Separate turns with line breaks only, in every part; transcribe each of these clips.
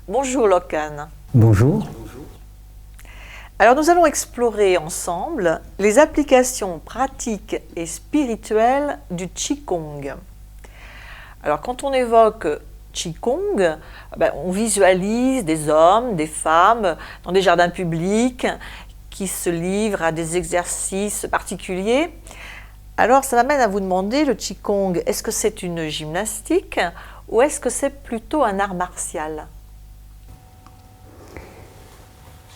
Bonjour Lokan.
Bonjour.
Alors nous allons explorer ensemble les applications pratiques et spirituelles du Qigong. Alors quand on évoque Qigong, on visualise des hommes, des femmes dans des jardins publics qui se livrent à des exercices particuliers. Alors ça m'amène à vous demander, le Qigong, est-ce que c'est une gymnastique ou est-ce que c'est plutôt un art martial ?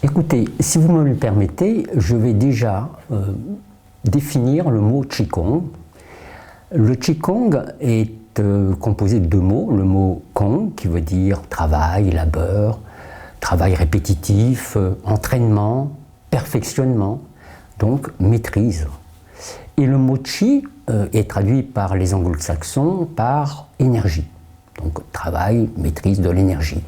Écoutez, si vous me le permettez, je vais déjà définir le mot Qigong. Le Qigong est composé de deux mots. Le mot Gong, qui veut dire travail, labeur, travail répétitif, entraînement, perfectionnement, donc maîtrise. Et le mot Qi est traduit par les anglo-saxons par énergie. Donc travail, maîtrise de l'énergie.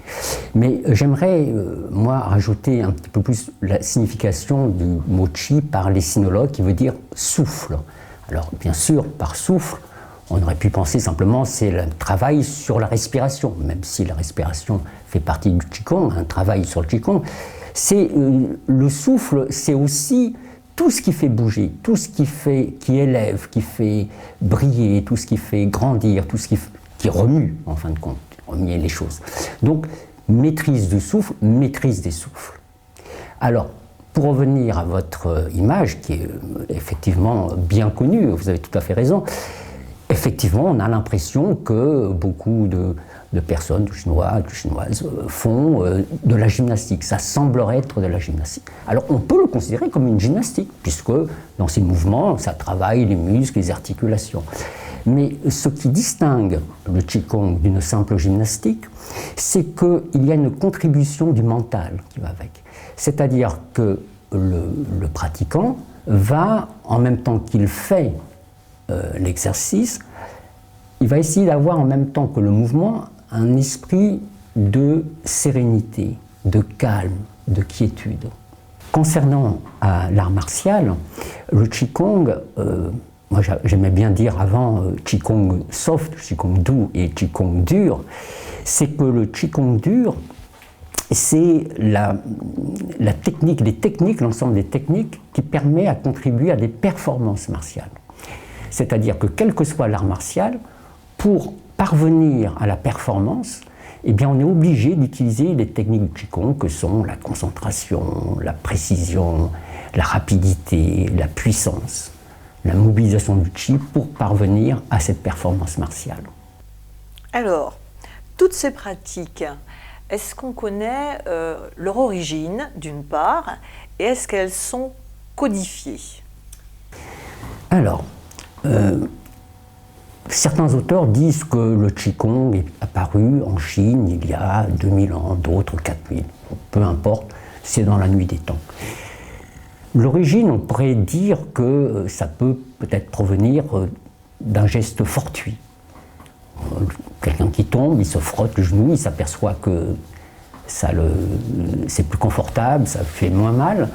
Mais j'aimerais, moi, rajouter un petit peu plus la signification du mot Qi par les sinologues, qui veut dire souffle. Alors bien sûr, par souffle, on aurait pu penser simplement c'est le travail sur la respiration, même si la respiration fait partie du Qigong, un travail sur le Qigong. C'est, le souffle, c'est aussi tout ce qui fait bouger, tout ce qui élève, qui fait briller, tout ce qui fait grandir, tout ce qui remue, en fin de compte, remuer les choses. Donc, maîtrise du souffle, maîtrise des souffles. Alors, pour revenir à votre image, qui est effectivement bien connue, vous avez tout à fait raison, effectivement, on a l'impression que beaucoup de personnes, de Chinois, de Chinoises, font de la gymnastique. Ça semblerait être de la gymnastique. Alors, on peut le considérer comme une gymnastique, puisque dans ces mouvements, ça travaille les muscles, les articulations. Mais ce qui distingue le Qigong d'une simple gymnastique, c'est qu'il y a une contribution du mental qui va avec. C'est-à-dire que le pratiquant va, en même temps qu'il fait l'exercice, il va essayer d'avoir en même temps que le mouvement un esprit de sérénité, de calme, de quiétude. Concernant l'art martial, le Qigong, moi j'aimais bien dire avant Qigong soft, Qigong doux et Qigong dur, c'est que le Qigong dur, c'est la technique, l'ensemble des techniques qui permet à contribuer à des performances martiales. C'est-à-dire que quel que soit l'art martial, pour parvenir à la performance, eh bien on est obligé d'utiliser les techniques du Qigong que sont la concentration, la précision, la rapidité, la puissance, la mobilisation du Qi pour parvenir à cette performance martiale.
Alors, toutes ces pratiques, est-ce qu'on connaît leur origine d'une part, et est-ce qu'elles sont codifiées ?
Alors, certains auteurs disent que le Qigong est apparu en Chine il y a 2000 ans, d'autres 4000. Peu importe, c'est dans la nuit des temps. L'origine, on pourrait dire que ça peut peut-être provenir d'un geste fortuit. Quelqu'un qui tombe, il se frotte le genou, il s'aperçoit que c'est plus confortable, ça fait moins mal,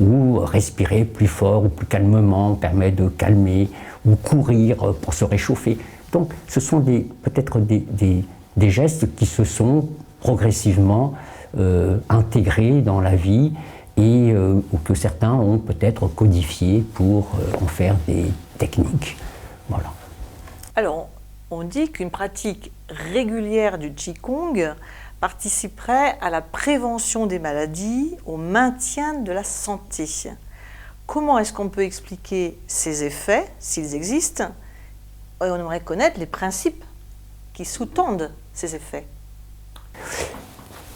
ou respirer plus fort ou plus calmement permet de calmer, ou courir pour se réchauffer. Donc ce sont peut-être des gestes qui se sont progressivement intégrés dans la vie et ou que certains ont peut-être codifiés pour en faire des techniques. Voilà.
Alors, on dit qu'une pratique régulière du Qigong participerait à la prévention des maladies, au maintien de la santé. Comment est-ce qu'on peut expliquer ces effets, s'ils existent ? Et on aimerait connaître les principes qui sous-tendent ces effets.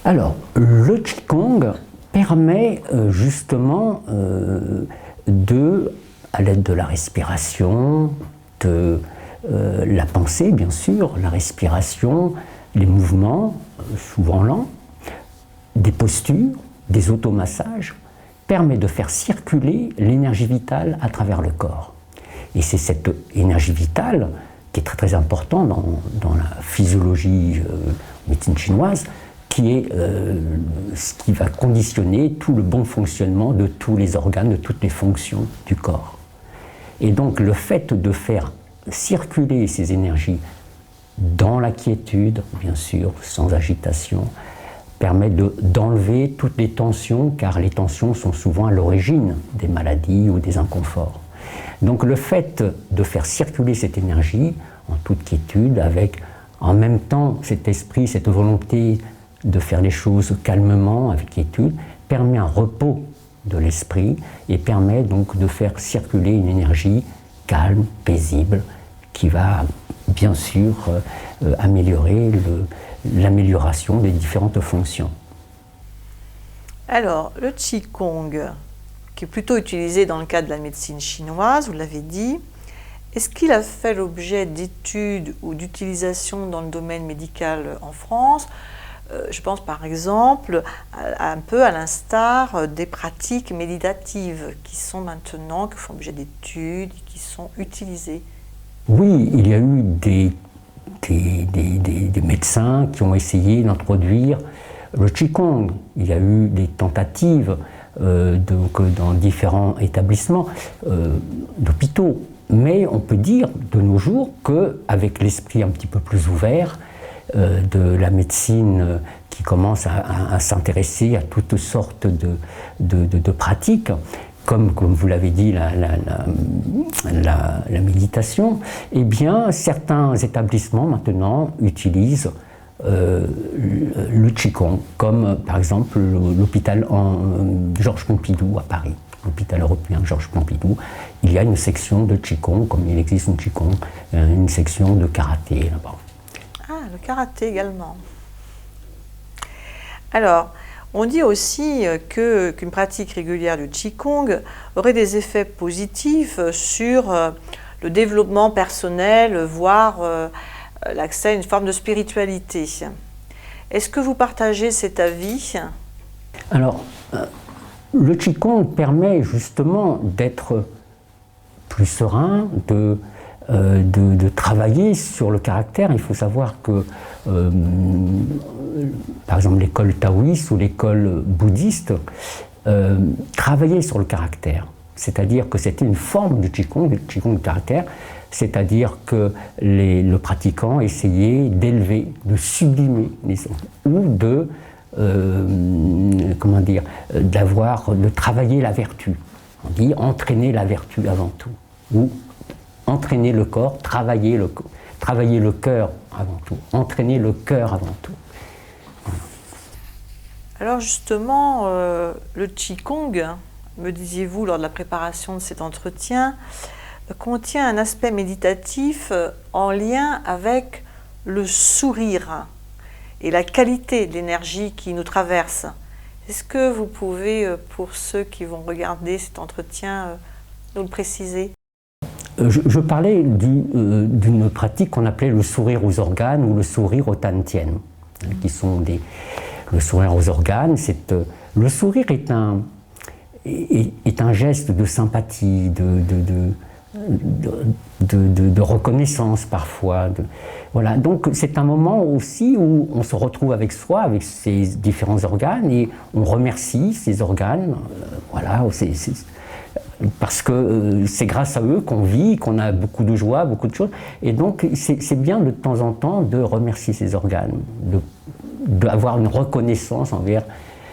Alors, le Qigong permet justement à l'aide de la respiration, de la pensée bien sûr, la respiration, les mouvements, souvent lents, des postures, des automassages, permet de faire circuler l'énergie vitale à travers le corps. Et c'est cette énergie vitale qui est très très importante dans la physiologie médecine chinoise, qui est ce qui va conditionner tout le bon fonctionnement de tous les organes, de toutes les fonctions du corps. Et donc le fait de faire circuler ces énergies dans la quiétude, bien sûr, sans agitation, permet d'enlever toutes les tensions, car les tensions sont souvent à l'origine des maladies ou des inconforts. Donc le fait de faire circuler cette énergie en toute quiétude, avec en même temps cet esprit, cette volonté de faire les choses calmement, avec quiétude, permet un repos de l'esprit et permet donc de faire circuler une énergie calme, paisible, qui va bien sûr améliorer l'amélioration des différentes fonctions.
Alors, le Qigong, qui est plutôt utilisé dans le cadre de la médecine chinoise, vous l'avez dit, est-ce qu'il a fait l'objet d'études ou d'utilisation dans le domaine médical en France? Je pense par exemple un peu à l'instar des pratiques méditatives qui sont maintenant, qui font l'objet d'études, qui sont utilisées.
Oui, il y a eu des médecins qui ont essayé d'introduire le Qigong. Il y a eu des tentatives dans différents établissements d'hôpitaux. Mais on peut dire de nos jours qu'avec l'esprit un petit peu plus ouvert de la médecine qui commence à s'intéresser à toutes sortes de pratiques, comme vous l'avez dit, la méditation, eh bien, certains établissements maintenant utilisent le Qigong, comme par exemple l'hôpital Georges Pompidou à Paris, l'hôpital européen Georges Pompidou. Il y a une section de Qigong, comme il existe une Qigong, une section de karaté là-bas.
Ah, le karaté également. Alors, on dit aussi qu'une pratique régulière du Qigong aurait des effets positifs sur le développement personnel, voire l'accès à une forme de spiritualité. Est-ce que vous partagez cet avis?
Alors, le Qigong permet justement d'être plus serein, de travailler sur le caractère. Il faut savoir que, par exemple, l'école taoïste ou l'école bouddhiste travaillait sur le caractère. C'est-à-dire que c'était une forme du Qigong du caractère, c'est-à-dire que le pratiquant essayait d'élever, de sublimer les autres, ou de travailler la vertu. On dit entraîner la vertu avant tout, ou entraîner le corps, travailler le cœur avant tout, entraîner le cœur avant tout.
Alors justement, le Qigong, me disiez-vous lors de la préparation de cet entretien, contient un aspect méditatif en lien avec le sourire et la qualité de l'énergie qui nous traverse. Est-ce que vous pouvez, pour ceux qui vont regarder cet entretien, nous le préciser?
Je parlais d'une pratique qu'on appelait le sourire aux organes ou le sourire au Tantien, qui sont le sourire aux organes. Le sourire est un geste de sympathie, de reconnaissance parfois. Voilà. Donc c'est un moment aussi où on se retrouve avec soi, avec ses différents organes, et on remercie ces organes. Voilà, parce que c'est grâce à eux qu'on vit, qu'on a beaucoup de joie, beaucoup de choses. Et donc c'est bien de temps en temps de remercier ces organes, d'avoir une reconnaissance envers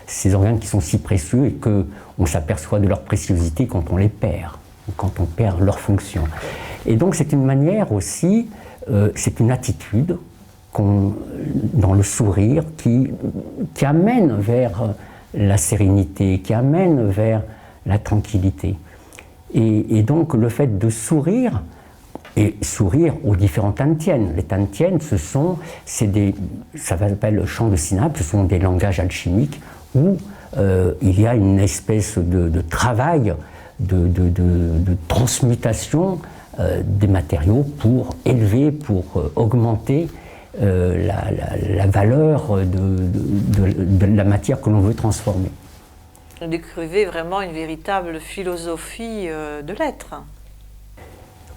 ces organes qui sont si précieux et qu'on s'aperçoit de leur préciosité quand on les perd, quand on perd leur fonction. Et donc c'est une manière aussi, c'est une attitude dans le sourire qui amène vers la sérénité, qui amène vers la tranquillité. Et donc le fait de sourire, et sourire aux différents tantiennes. Les tantiennes, ça s'appelle le champ de synapses, ce sont des langages alchimiques où il y a une espèce de travail, de transmutation des matériaux pour élever, pour augmenter la valeur de la matière que l'on veut transformer.
Vous décrivez vraiment une véritable philosophie de l'être.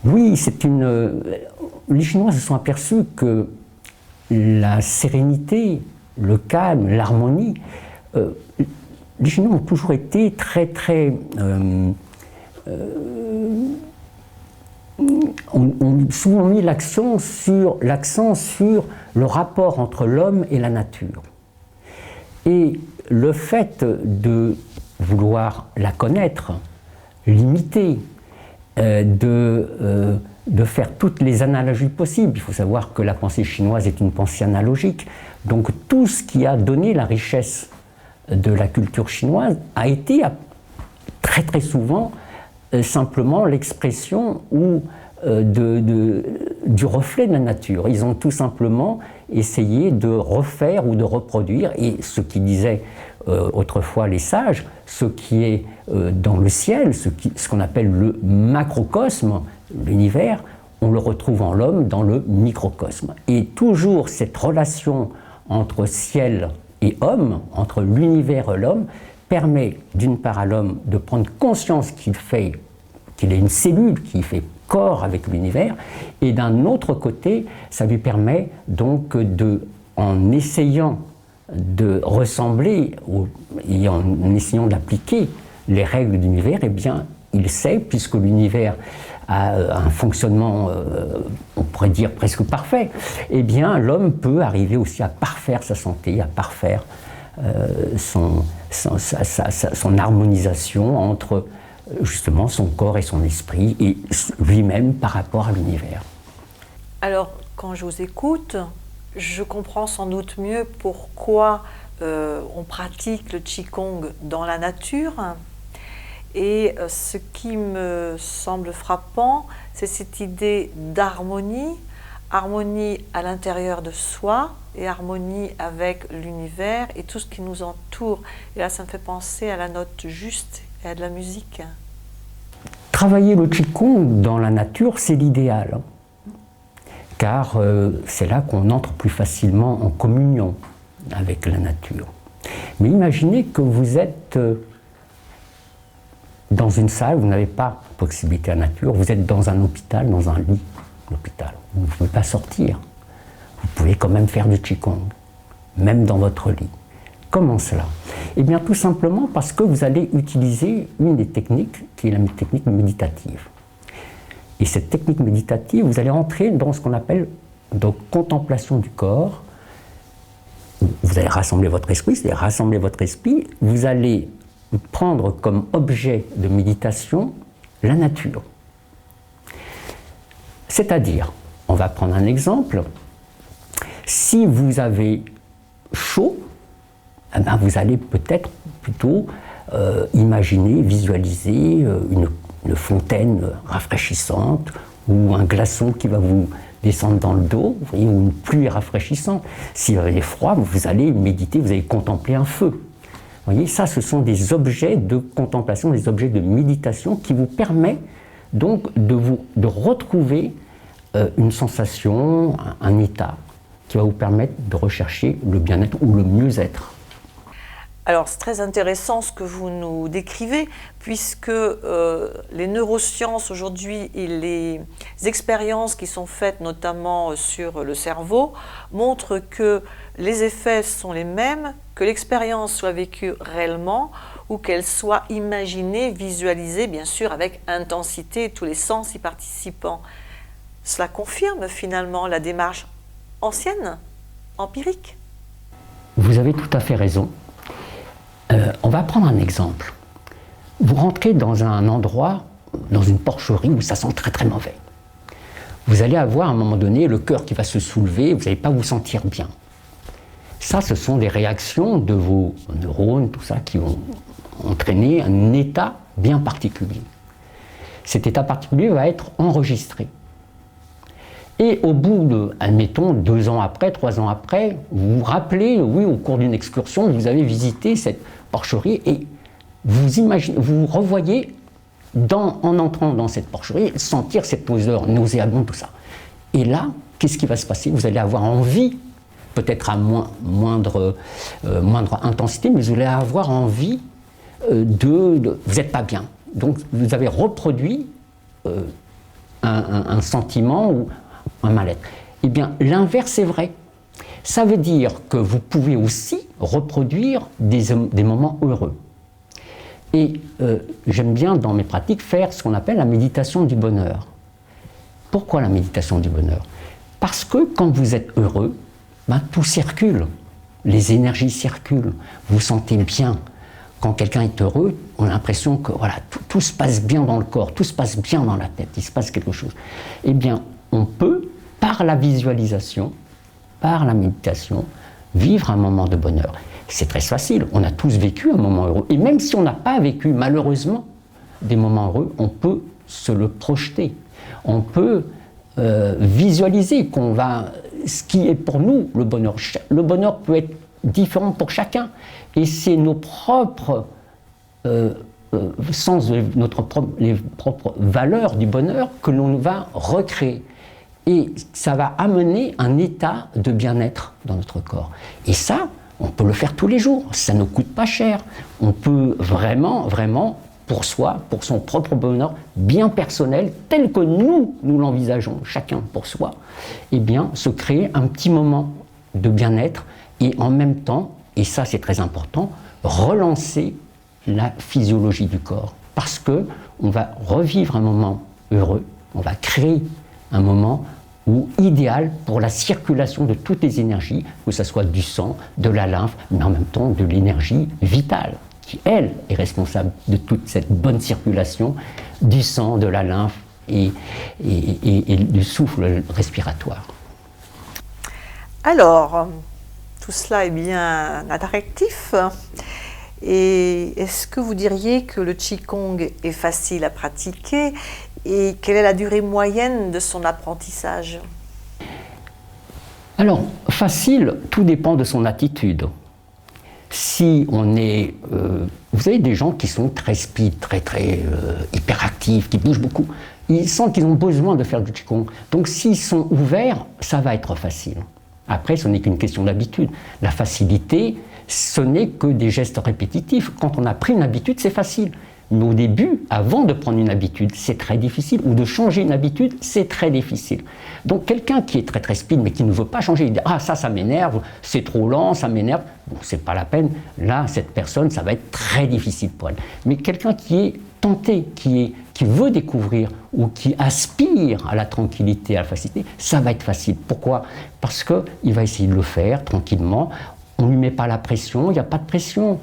Oui, les Chinois se sont aperçus que la sérénité, le calme, l'harmonie, les Chinois ont toujours été ont souvent mis l'accent sur le rapport entre l'homme et la nature. Et le fait de vouloir la connaître, l'imiter, de faire toutes les analogies possibles. Il faut savoir que la pensée chinoise est une pensée analogique. Donc tout ce qui a donné la richesse de la culture chinoise a été très très souvent simplement l'expression du reflet de la nature. Ils ont tout simplement essayé de refaire ou de reproduire, et ce qui disaient autrefois les sages, ce qui est dans le ciel, ce qu'on appelle le macrocosme, l'univers, on le retrouve en l'homme dans le microcosme. Et toujours cette relation entre ciel et homme, entre l'univers et l'homme, permet d'une part à l'homme de prendre conscience qu'il est une cellule qui fait corps avec l'univers, et d'un autre côté, ça lui permet donc en essayant de ressembler et en essayant d'appliquer les règles de l'univers, eh bien, il sait, puisque l'univers a un fonctionnement, on pourrait dire presque parfait, eh bien, l'homme peut arriver aussi à parfaire sa santé, à parfaire son harmonisation entre justement son corps et son esprit, et lui-même par rapport à l'univers.
Alors, quand je vous écoute, je comprends sans doute mieux pourquoi on pratique le Qigong dans la nature. Et ce qui me semble frappant, c'est cette idée d'harmonie, harmonie à l'intérieur de soi et harmonie avec l'univers et tout ce qui nous entoure. Et là, ça me fait penser à la note juste et à de la musique.
Travailler le Qigong dans la nature, c'est l'idéal, car c'est là qu'on entre plus facilement en communion avec la nature. Mais imaginez que vous êtes dans une salle, vous n'avez pas proximité à la nature, vous êtes dans un hôpital, dans un lit d'hôpital. Vous ne pouvez pas sortir. Vous pouvez quand même faire du Qigong, même dans votre lit. Comment cela? Eh bien, tout simplement parce que vous allez utiliser une des techniques, qui est la technique méditative. Et cette technique méditative, vous allez entrer dans ce qu'on appelle donc contemplation du corps. Vous allez rassembler votre esprit, c'est-à-dire rassembler votre esprit, vous allez prendre comme objet de méditation la nature. C'est-à-dire, on va prendre un exemple, si vous avez chaud, eh bien vous allez peut-être plutôt imaginer, visualiser une fontaine rafraîchissante ou un glaçon qui va vous descendre dans le dos, vous voyez, ou une pluie rafraîchissante. Si vous avez froid, vous allez méditer, vous allez contempler un feu. Vous voyez, ça, ce sont des objets de contemplation, des objets de méditation qui vous permettent donc de retrouver une sensation, un état qui va vous permettre de rechercher le bien-être ou le mieux-être.
Alors, c'est très intéressant ce que vous nous décrivez, puisque les neurosciences aujourd'hui et les expériences qui sont faites notamment sur le cerveau montrent que les effets sont les mêmes, que l'expérience soit vécue réellement ou qu'elle soit imaginée, visualisée, bien sûr, avec intensité, tous les sens y participant. Cela confirme finalement la démarche ancienne, empirique.
Vous avez tout à fait raison. On va prendre un exemple. Vous rentrez dans un endroit, dans une porcherie où ça sent très très mauvais. Vous allez avoir à un moment donné le cœur qui va se soulever, vous n'allez pas vous sentir bien. Ça, ce sont des réactions de vos neurones, tout ça, qui vont entraîner un état bien particulier. Cet état particulier va être enregistré. Et au bout de, admettons, 2 ans après, 3 ans après, vous vous rappelez, oui, au cours d'une excursion, vous avez visité cette porcherie et vous revoyez, en entrant dans cette porcherie, sentir cette odeur nauséabonde, tout ça. Et là, qu'est-ce qui va se passer? Vous allez avoir envie, peut-être à moindre intensité, mais vous allez avoir envie vous n'êtes pas bien. Donc vous avez reproduit un sentiment ou un mal-être. Eh bien, l'inverse est vrai. Ça veut dire que vous pouvez aussi reproduire des moments heureux. Et j'aime bien, dans mes pratiques, faire ce qu'on appelle la méditation du bonheur. Pourquoi la méditation du bonheur? Parce que quand vous êtes heureux, tout circule. les énergies circulent, vous vous sentez bien. Quand quelqu'un est heureux, on a l'impression que voilà, tout se passe bien dans le corps, tout se passe bien dans la tête, il se passe quelque chose. Eh bien, on peut, par la visualisation, par la méditation, vivre un moment de bonheur. C'est très facile, on a tous vécu un moment heureux. Et même si on n'a pas vécu, malheureusement, des moments heureux, on peut se le projeter. On peut visualiser qu'on va, ce qui est pour nous le bonheur. Le bonheur peut être différent pour chacun. Et c'est nos propres sens, les propres valeurs du bonheur que l'on va recréer. Et ça va amener un état de bien-être dans notre corps. Et ça, on peut le faire tous les jours. Ça ne coûte pas cher. On peut vraiment, vraiment, pour soi, pour son propre bonheur bien personnel, tel que nous l'envisageons, chacun pour soi, eh bien, se créer un petit moment de bien-être et en même temps, et ça c'est très important, relancer la physiologie du corps. Parce que on va revivre un moment heureux, on va créer un moment idéal pour la circulation de toutes les énergies, que ce soit du sang, de la lymphe, mais en même temps de l'énergie vitale, qui, elle, est responsable de toute cette bonne circulation du sang, de la lymphe et du souffle respiratoire.
Alors, tout cela est bien attractif. Et est-ce que vous diriez que le Qigong est facile à pratiquer et quelle est la durée moyenne de son apprentissage?
Alors, facile, tout dépend de son attitude. Si on est... vous avez des gens qui sont très speed, très hyperactifs, qui bougent beaucoup. Ils sentent qu'ils ont besoin de faire du Qigong. Donc s'ils sont ouverts, ça va être facile. Après, ce n'est qu'une question d'habitude. La facilité, ce n'est que des gestes répétitifs. Quand on a pris une habitude, c'est facile. Mais au début, avant de prendre une habitude, c'est très difficile. Ou de changer une habitude, c'est très difficile. Donc quelqu'un qui est très speed, mais qui ne veut pas changer, il dit « Ah, ça m'énerve, c'est trop lent, ça m'énerve. » Bon, c'est pas la peine. Là, cette personne, ça va être très difficile pour elle. Mais quelqu'un qui est tenté, qui veut découvrir ou qui aspire à la tranquillité, à la facilité, ça va être facile. Pourquoi? Parce qu'il va essayer de le faire tranquillement. On ne lui met pas la pression, il n'y a pas de pression.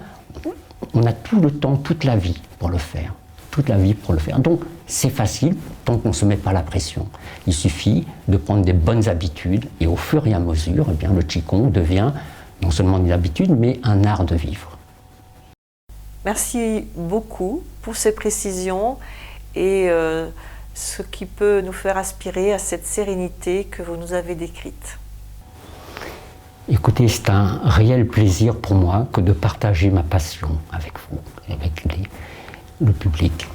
On a tout le temps, toute la vie pour le faire. Toute la vie pour le faire. Donc, c'est facile tant qu'on ne se met pas la pression. Il suffit de prendre des bonnes habitudes et au fur et à mesure, eh bien, le Qigong devient non seulement une habitude, mais un art de vivre.
Merci beaucoup pour ces précisions et ce qui peut nous faire aspirer à cette sérénité que vous nous avez décrite.
Écoutez, c'est un réel plaisir pour moi que de partager ma passion avec vous, avec le public.